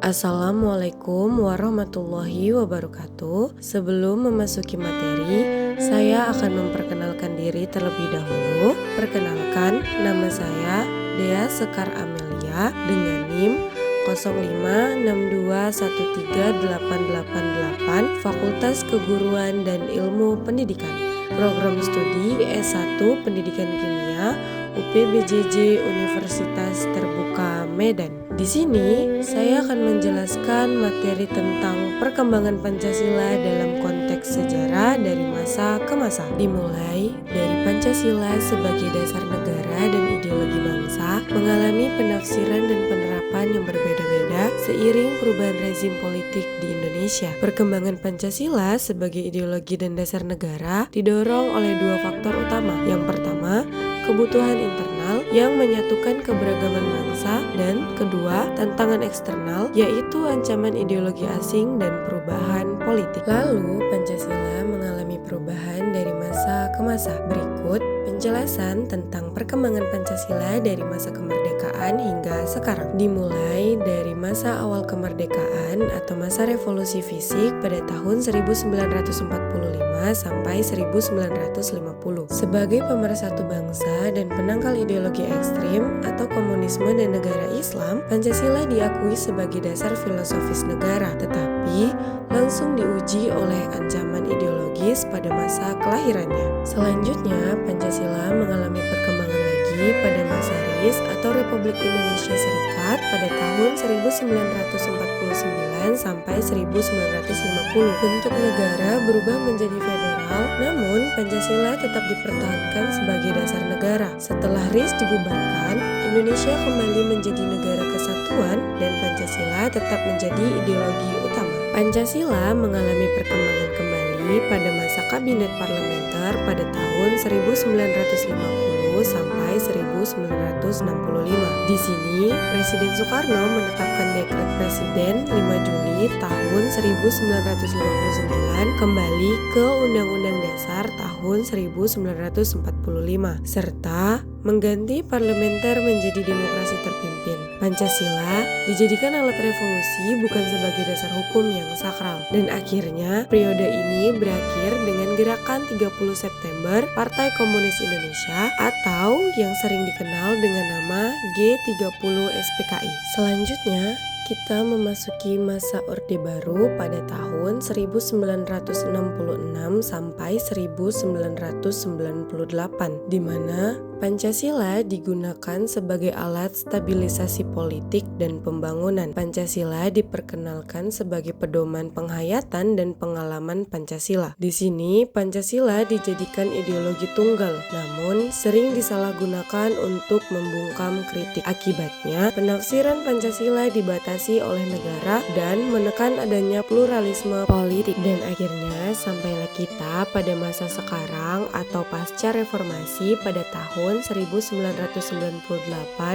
Assalamualaikum warahmatullahi wabarakatuh. Sebelum memasuki materi, saya akan memperkenalkan diri terlebih dahulu. Perkenalkan, nama saya Dea Sekar Amelia dengan NIM 0562138888 Fakultas Keguruan dan Ilmu Pendidikan. Program studi S1 Pendidikan Kimia UPBJJ Universitas Terbuka Medan. Di sini saya akan menjelaskan materi tentang perkembangan Pancasila dalam konteks sejarah dari masa ke masa. Dimulai dari Pancasila sebagai dasar negara dan ideologi bangsa mengalami penafsiran dan penerapan yang berbeda-beda seiring perubahan rezim politik di Indonesia. Perkembangan Pancasila sebagai ideologi dan dasar negara didorong oleh dua faktor utama. Yang pertama, kebutuhan internal yang menyatukan keberagaman bangsa, dan kedua, tantangan eksternal yaitu ancaman ideologi asing dan perubahan politik. Lalu, Pancasila mengalami perubahan dari masa ke masa. Berikut penjelasan tentang perkembangan Pancasila dari masa kemerdekaan hingga sekarang. Dimulai dari masa awal kemerdekaan atau masa revolusi fisik pada tahun 1945 sampai 1950. Sebagai pemersatu bangsa dan penangkal ideologi ekstrim atau komunisme dan negara Islam, Pancasila diakui sebagai dasar filosofis negara, tetapi langsung diuji oleh ancaman ideologis pada masa kelahirannya. Selanjutnya, Pancasila mengalami perkembangan lagi pada masa RIS atau Republik Indonesia Serikat pada tahun 1949 sampai 1950. Bentuk negara berubah menjadi federal, namun Pancasila tetap dipertahankan sebagai dasar negara. Setelah RIS dibubarkan, Indonesia kembali menjadi negara kesatuan dan Pancasila tetap menjadi ideologi utama. Pancasila mengalami perkembangan kembali pada masa kabinet parlementer pada tahun 1950 sampai 1965. Di sini, Presiden Soekarno menetapkan Dekret Presiden 5 Juli tahun 1959 kembali ke Undang-Undang Dasar tahun 1945 serta mengganti parlementer menjadi demokrasi terpimpin. Pancasila dijadikan alat revolusi bukan sebagai dasar hukum yang sakral. Dan akhirnya periode ini berakhir dengan gerakan 30 September Partai Komunis Indonesia atau yang sering dikenal dengan nama G30 SPKI. Selanjutnya, kita memasuki masa Orde Baru pada tahun 1966 sampai 1998, di mana Pancasila digunakan sebagai alat stabilisasi politik dan pembangunan. Pancasila diperkenalkan sebagai pedoman penghayatan dan pengalaman Pancasila. Di sini, Pancasila dijadikan ideologi tunggal, namun sering disalahgunakan untuk membungkam kritik. Akibatnya, penafsiran Pancasila dibatasi oleh negara dan menekan adanya pluralisme politik. Dan akhirnya, sampailah kita pada masa sekarang atau pasca reformasi pada tahun 1998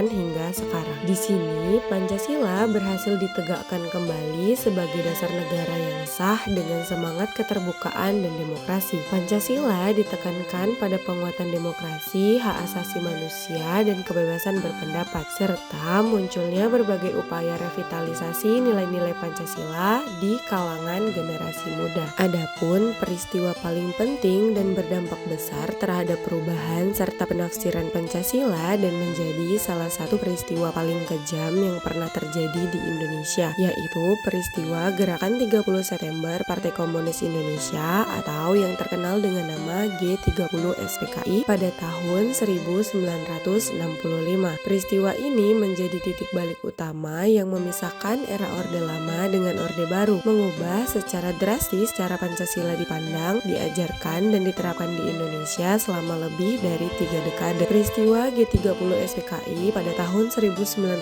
hingga sekarang. Di sini, Pancasila berhasil ditegakkan kembali sebagai dasar negara yang sah dengan semangat keterbukaan dan demokrasi. Pancasila ditekankan pada penguatan demokrasi, hak asasi manusia, dan kebebasan berpendapat, serta munculnya berbagai upaya revitalisasi nilai-nilai Pancasila di kalangan generasi muda. Adapun peristiwa paling penting dan berdampak besar terhadap perubahan serta penafsiran Pancasila dan menjadi salah satu peristiwa paling kejam yang pernah terjadi di Indonesia, yaitu peristiwa Gerakan 30 September Partai Komunis Indonesia atau yang terkenal dengan nama G30 SPKI pada tahun 1965. Peristiwa ini menjadi titik balik utama yang memisahkan era Orde Lama dengan Orde Baru, mengubah secara drastis cara Pancasila dipandang, diajarkan, dan diterapkan di Indonesia selama lebih dari 3 dekade. Peristiwa G30 SPKI pada tahun 1965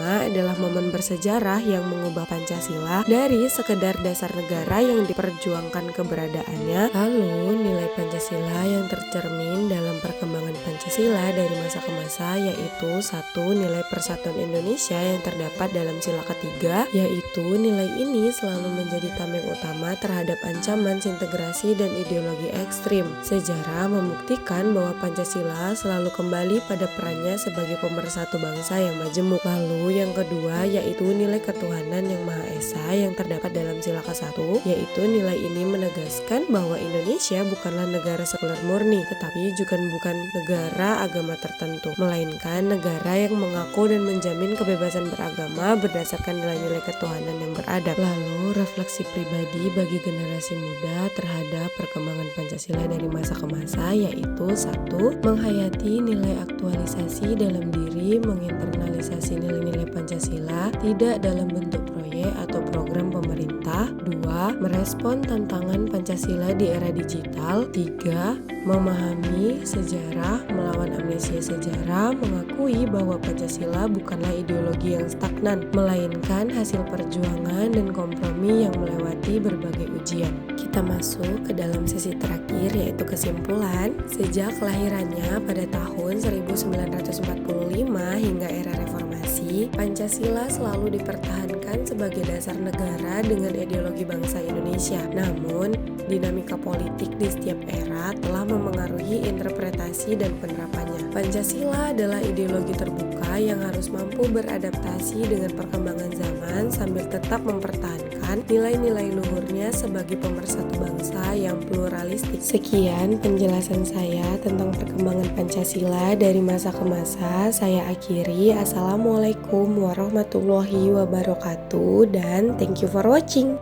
adalah momen bersejarah yang mengubah Pancasila dari sekedar dasar negara yang diperjuangkan keberadaannya. Lalu nilai Pancasila yang tercermin dalam perkembangan Pancasila dari masa ke masa yaitu 1. Nilai persatuan Indonesia yang terdapat terdapat dalam sila ketiga, yaitu nilai ini selalu menjadi tameng utama terhadap ancaman disintegrasi dan ideologi ekstrim. Sejarah membuktikan bahwa Pancasila selalu kembali pada perannya sebagai pemersatu bangsa yang majemuk. Lalu yang kedua yaitu nilai ketuhanan yang Maha Esa yang terdapat dalam sila ke-1, yaitu nilai ini menegaskan bahwa Indonesia bukanlah negara sekuler murni, tetapi juga bukan negara agama tertentu, melainkan negara yang mengaku dan menjamin kebebasan beragama berdasarkan nilai-nilai ketuhanan yang beradab. Lalu refleksi pribadi bagi generasi muda terhadap perkembangan Pancasila dari masa ke masa, yaitu 1. Menghayati nilai aktualisasi dalam diri, menginternalisasi nilai-nilai Pancasila tidak dalam bentuk proyek atau program pemerintah. 2. Merespon tantangan Pancasila di era digital. 3. Memahami sejarah, melawan amnesia sejarah, mengakui bahwa Pancasila bukanlah ideologi yang stagnan, melainkan hasil perjuangan dan kompromi yang melewati berbagai ujian. Kita masuk ke dalam sesi terakhir, yaitu kesimpulan. Sejak kelahirannya pada tahun 1945 hingga era reformasi, Pancasila selalu dipertahankan sebagai dasar negara dengan ideologi bangsa Indonesia. Namun, dinamika politik di setiap era telah memengaruhi interpretasi dan penerapannya. Pancasila adalah ideologi terbuka yang harus mampu beradaptasi dengan perkembangan zaman sambil tetap mempertahankan nilai-nilai luhurnya sebagai pemersatu bangsa yang pluralistik. Sekian penjelasan saya tentang perkembangan Pancasila dari masa ke masa. Saya akhiri. Assalamualaikum warahmatullahi wabarakatuh dan thank you for watching.